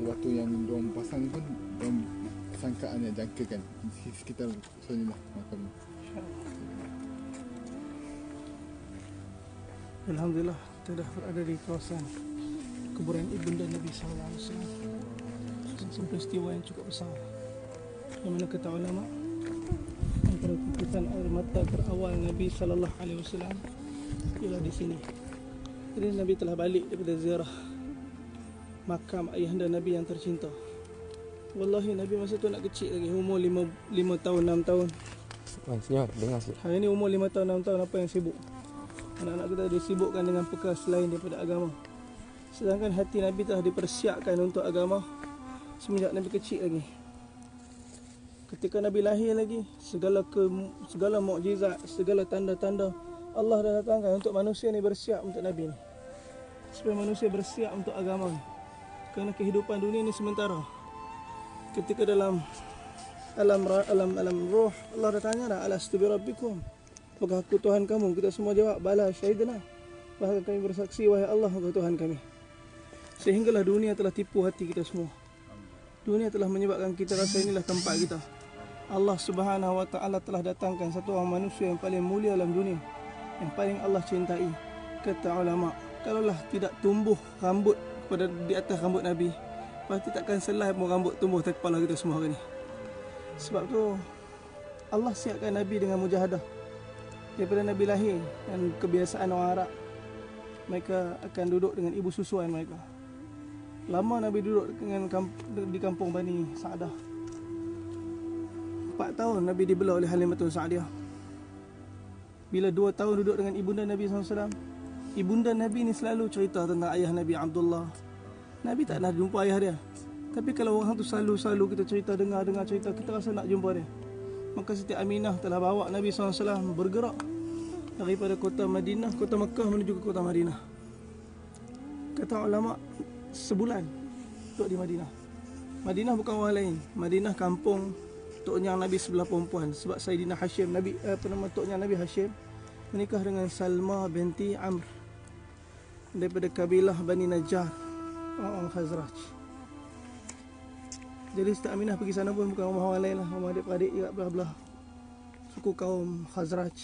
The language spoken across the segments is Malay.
waktu yang diorang pasang pun diorang sangkaannya jangkakan sekitar sinilah makam. Alhamdulillah kita dah berada di kawasan kuburan ibunda Nabi sallallahu alaihi wasallam. Sebuah peristiwa yang cukup besar. Yang mana kata ulama antara titisan air mata terawal Nabi sallallahu alaihi wasallam ialah di sini. Jadi Nabi telah balik daripada ziarah makam ayahanda Nabi yang tercinta. Wallahi Nabi masa tu nak kecil lagi, umur 5 tahun 6 tahun. Senyap dengar sikit. Hari ni umur 5 tahun 6 tahun apa yang sibuk? Anak-anak kita disibukkan dengan perkara selain daripada agama. Sedangkan hati Nabi telah dipersiapkan untuk agama semenjak Nabi kecil lagi. Ketika Nabi lahir lagi, segala mukjizat, segala tanda-tanda Allah dah datangkan untuk manusia ni bersiap untuk Nabi ni. Supaya manusia bersiap untuk agama ni. Kerana kehidupan dunia ni sementara. Ketika dalam alam roh Allah dah tanya dah, alastu bi rabbikum, apakah aku Tuhan kamu? Kita semua jawab bala syahidna, bahkan kami bersaksi wahai Allah engkau Tuhan kami. Sehinggalah dunia telah tipu hati kita semua. Dunia telah menyebabkan kita rasa inilah tempat kita. Allah Subhanahu wa taala telah datangkan satu orang manusia yang paling mulia dalam dunia, yang paling Allah cintai. Kata ulama, kalaulah tidak tumbuh rambut pada di atas rambut Nabi, pasti takkan selai pun rambut tumbuh atas kepala kita semua hari ni. Sebab tu Allah siapkan Nabi dengan mujahadah. Daripada Nabi lahir, dan kebiasaan orang Arab, mereka akan duduk dengan ibu susuan mereka. Lama Nabi duduk di kampung Bani Sa'dah. 4 tahun Nabi dibela oleh Halimatun Sa'diyah. Bila 2 tahun duduk dengan ibunda Nabi SAW, ibunda Nabi ni selalu cerita tentang ayah Nabi Abdullah. Nabi tak nak jumpa ayah dia. Tapi kalau orang tu selalu kita cerita, dengar cerita, kita rasa nak jumpa dia. Maka Siti Aminah telah bawa Nabi SAW bergerak daripada kota Madinah, kota Mekah menuju ke kota Madinah. Kata ulama, sebulan duduk di Madinah. Madinah bukan orang lain, Madinah kampung Tok Nyang Nabi sebelah perempuan. Sebab Saidina Hashim, Tok Nyang Nabi Hashim menikah dengan Salma binti Amr daripada kabilah Bani Najjar, orang Khazraj. Jadi Siti Aminah pergi sana pun bukan rumah orang lain lah, rumah adik-beradik juga belah-belah suku kaum Khazraj.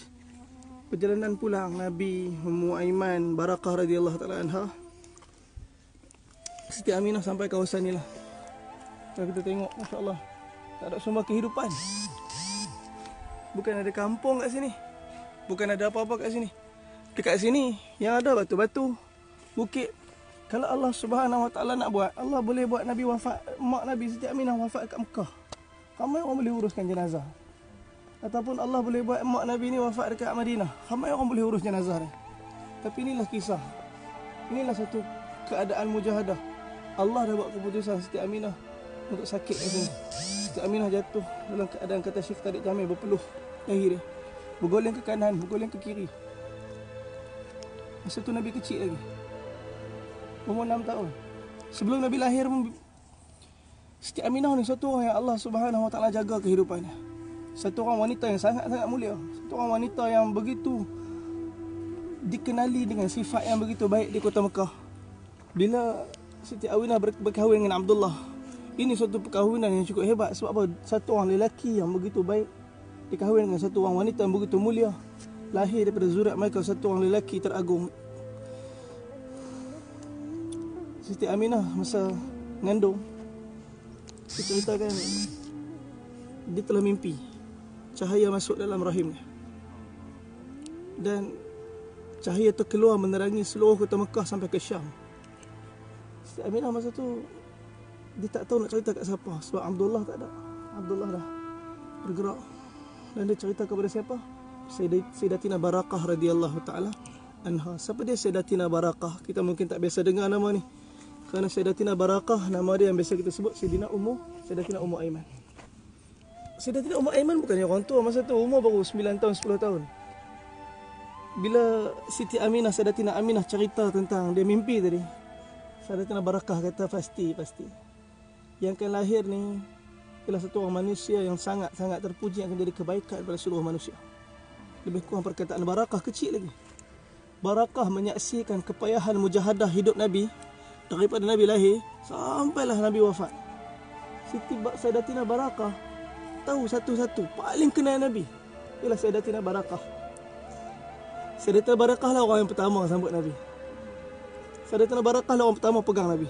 Perjalanan pulang Nabi, Ummu Aiman, Barakah radhiyallahu taala anha, Siti Aminah sampai kawasan ni lah. Kalau kita tengok, masya-Allah, tak ada sumber kehidupan. Bukan ada kampung kat sini, bukan ada apa-apa kat sini. Dekat sini yang ada batu-batu, bukit. Kalau Allah Subhanahu wa taala nak buat, Allah boleh buat Nabi wafat, mak Nabi Siti Aminah wafat kat Mekah. Ramai orang boleh uruskan jenazah. Ataupun Allah boleh buat mak Nabi ni wafat dekat Madinah. Ramai orang boleh urus jenazah dia. Tapi inilah kisah. Inilah satu keadaan mujahadah. Allah dah buat keputusan Siti Aminah untuk sakit kat sini. Siti Aminah jatuh dalam keadaan kata Syekh Tarik Jamil, berpeluh lahir dia. Bergoleng ke kanan, bergoleng ke kiri. Masa tu Nabi kecil lagi, umur 6 tahun. Sebelum Nabi lahir pun, Siti Aminah ni satu orang yang Allah Subhanahu wa taala jaga kehidupannya. Satu orang wanita yang sangat-sangat mulia. Satu orang wanita yang begitu dikenali dengan sifat yang begitu baik di kota Mekah. Bila Siti Aminah berkahwin dengan Abdullah, ini suatu perkahwinan yang cukup hebat. Sebab apa? Satu orang lelaki yang begitu baik dikahwin dengan satu orang wanita yang begitu mulia. Lahir daripada zuriat mereka satu orang lelaki teragung. Siti Aminah masa mengandung, dia ceritakan dia telah mimpi cahaya masuk dalam rahimnya, dan cahaya itu keluar menerangi seluruh kota Mekah sampai ke Syam. Siti Aminah masa tu dia tak tahu nak cerita kat siapa, sebab Abdullah tak ada. Abdullah dah bergerak, dan dia cerita kepada siapa? Sayyidatina Barakah radhiyallahu taala anha. Siapa dia Sayyidatina Barakah? Kita mungkin tak biasa dengar nama ni. Kerana Sayyidatina Barakah, nama dia yang biasa kita sebut Sayyidatina Ummu Aiman. Sayyidatina Ummu Aiman bukannya orang tua masa tu, umur baru 9 tahun, 10 tahun. Bila Siti Aminah, Sayyidatina Aminah cerita tentang dia mimpi tadi, Sayyidatina Barakah kata pasti yang akan lahir ni ialah satu orang manusia yang sangat-sangat terpuji, yang akan jadi kebaikan kepada seluruh manusia. Lebih kurang perkataan Barakah kecil lagi. Barakah menyaksikan kepayahan mujahadah hidup Nabi daripada Nabi lahir sampailah Nabi wafat. Siti Sayyidatina Barakah tahu satu-satu paling kenal Nabi ialah Sayyidatina Barakah. Sayyidatina Barakah lah orang yang pertama sambut Nabi. Sayyidatina Barakah lah orang pertama pegang Nabi.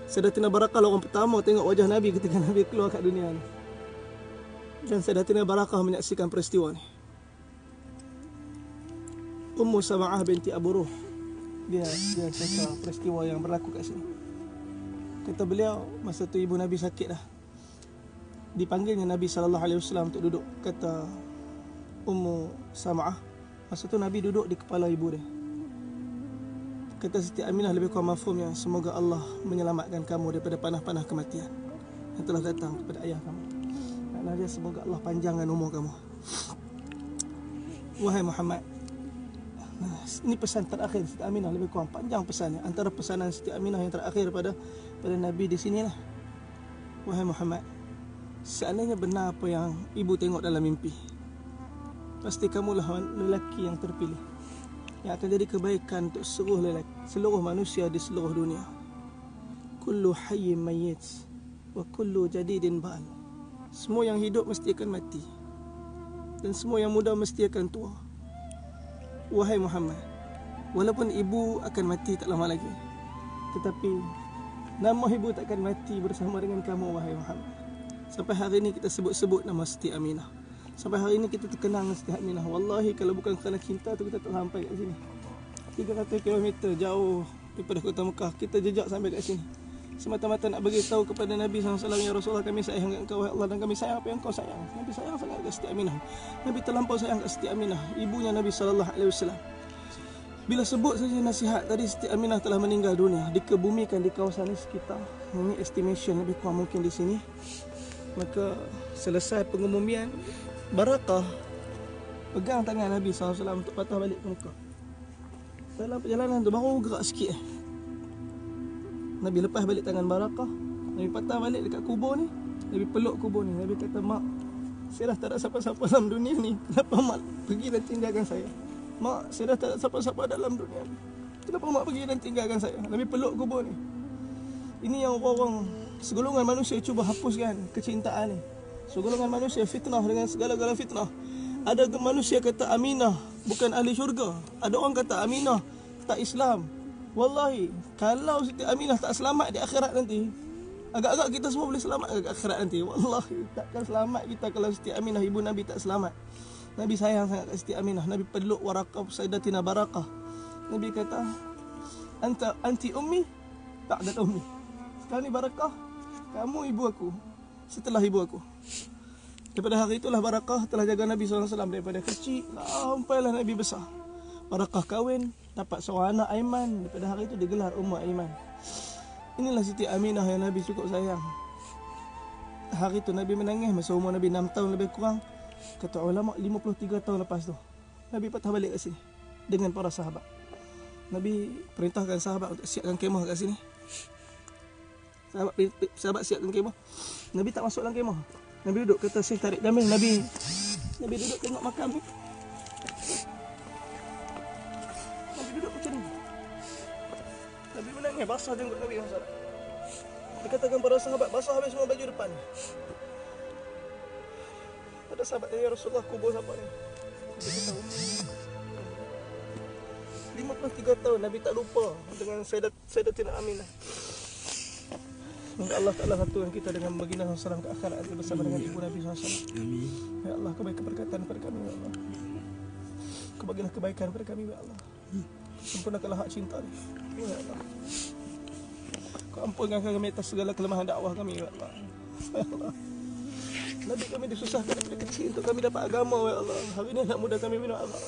Sayyidatina Barakah lah orang pertama tengok wajah Nabi ketika Nabi keluar kat dunia ni. Dan Sayyidatina Barakah menyaksikan peristiwa ni. Ummu Sama'ah binti Abu Ruh, dia cerita peristiwa yang berlaku kat sini. Kata beliau, masa tu ibu Nabi sakit dah. Dipanggilnya Nabi SAW untuk duduk. Kata Ummu Sama'ah, masa tu Nabi duduk di kepala ibu dia. Kata Siti Aminah lebih kurang mafhumnya, semoga Allah menyelamatkan kamu daripada panah-panah kematian yang telah datang kepada ayah kamu. Maknanya dia, semoga Allah panjangkan umur kamu. Wahai Muhammad, ini pesan terakhir Siti Aminah, lebih kurang panjang pesannya. Antara pesanan Siti Aminah yang terakhir pada Nabi di sinilah. Wahai Muhammad, seandainya benar apa yang ibu tengok dalam mimpi, pasti kamulah lelaki yang terpilih yang akan jadi kebaikan untuk seluruh manusia di seluruh dunia. Kullu hayyin mayyit wa kullu jadidin ba'al. Semua yang hidup mesti akan mati, dan semua yang muda mesti akan tua. Wahai Muhammad, walaupun ibu akan mati tak lama lagi, tetapi nama ibu tak akan mati bersama dengan kamu, wahai Muhammad. Sampai hari ini kita sebut-sebut nama Siti Aminah. Sampai hari ini kita terkenang Siti Aminah. Wallahi kalau bukan kerana cinta tu kita tak sampai kat sini. 300 km jauh daripada kota Mekah kita jejak sampai kat sini. Semata-mata nak bagi tahu kepada Nabi SAW, ya Rasulullah, kami sayang kat engkau, wahai Allah, dan kami sayang apa yang kau sayang. Nabi sayang sangat kat Siti Aminah. Nabi terlampau sayang kat Siti Aminah, ibunya Nabi SAW. Bila sebut saja nasihat tadi, Siti Aminah telah meninggal dunia, dikebumikan di kawasan ini sekitar. Ini estimation lebih kurang mungkin di sini. Maka selesai pengumuman, Barakah pegang tangan Nabi SAW untuk patah balik ke Mekah. Dalam perjalanan tu baru gerak sikit Nabi lepas balik tangan Barakah. Nabi patah balik dekat kubur ni. Nabi peluk kubur ni. Nabi kata, mak, saya dah tak ada siapa-siapa dalam dunia ni. Kenapa mak pergi dan tinggalkan saya? Mak, saya dah tak ada siapa-siapa dalam dunia ni. Kenapa mak pergi dan tinggalkan saya? Nabi peluk kubur ni. Ini yang orang-orang segolongan manusia cuba hapuskan kecintaan ni. Segolongan manusia fitnah dengan segala-gala fitnah. Ada manusia kata Aminah bukan ahli syurga. Ada orang kata Aminah tak Islam. Wallahi, kalau Siti Aminah tak selamat di akhirat nanti, agak-agak kita semua boleh selamat di akhirat nanti. Wallahi, takkan selamat kita kalau Siti Aminah ibu Nabi tak selamat. Nabi sayang sangat kat Siti Aminah. Nabi peluk Warakah Sayyidatina Barakah. Nabi kata, anti ummi ba'da ummi. Sekarang ni Barakah, kamu ibu aku setelah ibu aku. Daripada hari itulah Barakah telah jaga Nabi SAW daripada kecil sampailah Nabi besar. Barakah kahwin, dapat seorang anak, Aiman. Daripada hari itu digelar Ummu Aiman. Inilah Siti Aminah yang Nabi cukup sayang. Hari itu Nabi menangis masa umur Nabi 6 tahun lebih kurang. Kata ulama 53 tahun lepas tu Nabi patah balik kat sini dengan para sahabat. Nabi perintahkan sahabat untuk siapkan kemah kat sini. Sahabat siapkan kemah. Nabi tak masuk dalam kemah. Nabi duduk, kata Syekh Tariq Jamil. Nabi duduk tengok makam ni. Nabi duduk macam ni. Nabi menangis, basah jenggot Nabi SAW. Dia katakan para sahabat, basah habis semua baju depan. Ada sahabat tanya, ya Rasulullah, kubur siapa ni? Dia kata, 53 tahun Nabi tak lupa dengan Sayyidatina Aminah. Semoga Allah Ta'ala satukan kita dengan baginda SAW ke akhirat bersama dengan ibu Nabi SAW. Amin. Ya Allah, kau bagi keberkatan kepada kami, ya Allah. Kau bagilah kebaikan kepada kami, ya Allah. Sempurnakanlah hak cinta ni, ya Allah. Kau ampunkan kami atas segala kelemahan dakwah kami, ya Allah. Ya Allah, Nabi kami disusahkan daripada kecil untuk kami dapat agama, ya Allah. Hari ini anak muda kami minum Allah.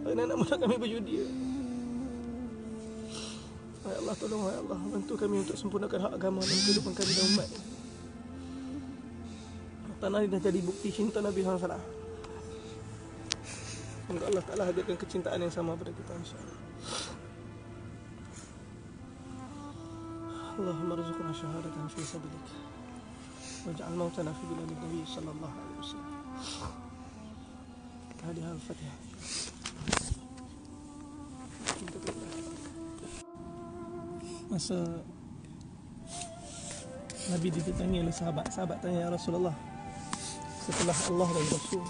Hari ini anak muda kami berjudi, ya Allah. Tolong, ya Allah, bantu kami untuk sempurnakan hak agama dan kehidupan kami dan umat. Tanah ini dah jadi bukti cinta Nabi SAW. Semoga Allah Ta'ala hadirkan kecintaan yang sama pada kita, insyaAllah. Allahumma rizukna syahadatan fi sabilik waj'al mautana fi biladin Nabi sallallahu alaihi wasallam. Hadiah al-Fatihah. masa Nabi didatangi oleh sahabat tanya, ya Rasulullah, setelah Allah dan Rasul,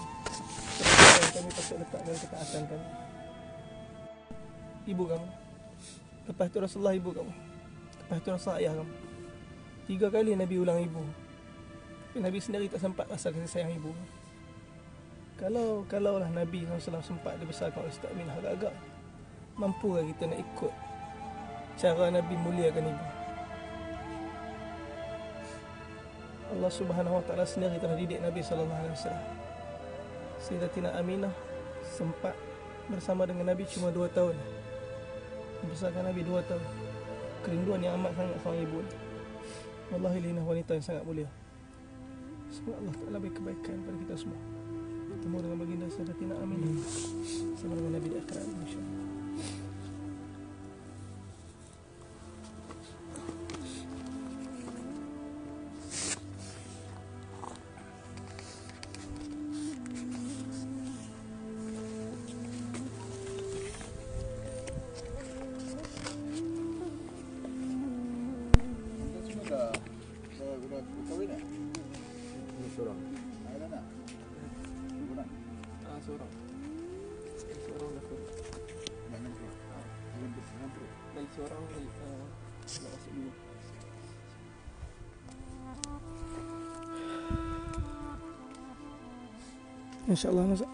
siapa yang kami patut letakkan ketaatan kami? Ibu kamu. Lepas itu Rasulullah ibu kamu. Lepas itu Rasulullah ayah kamu. 3 kali Nabi ulang ibu. Tapi Nabi sendiri tak sempat rasa kasih sayang ibu. Kalaulah Nabi SAW sempat dibesarkan oleh Ustaz Amin, agak-agak mampukah kita nak ikut cara Nabi muliakan ibu? Allah Subhanahu Wa Taala sendiri telah didik Nabi SAW. Sayyidatina Aminah sempat bersama dengan Nabi cuma 2 tahun. Membesarkan Nabi 2 tahun. Kerinduan yang amat sangat sama ibu. Wallahi linah wanita yang sangat mulia. Semoga Allah Ta'ala beri kebaikan pada kita semua. Bertemu dengan baginda Sayyidatina Aminah bersama dengan Nabi di akhirat, insyaAllah. Dah berkahwin tak? Seorang. Ada tak? Kurang? Seorang dah keluar. Dah 60. Lagi seorang lagi nak masuk dulu. InsyaAllah Nazak.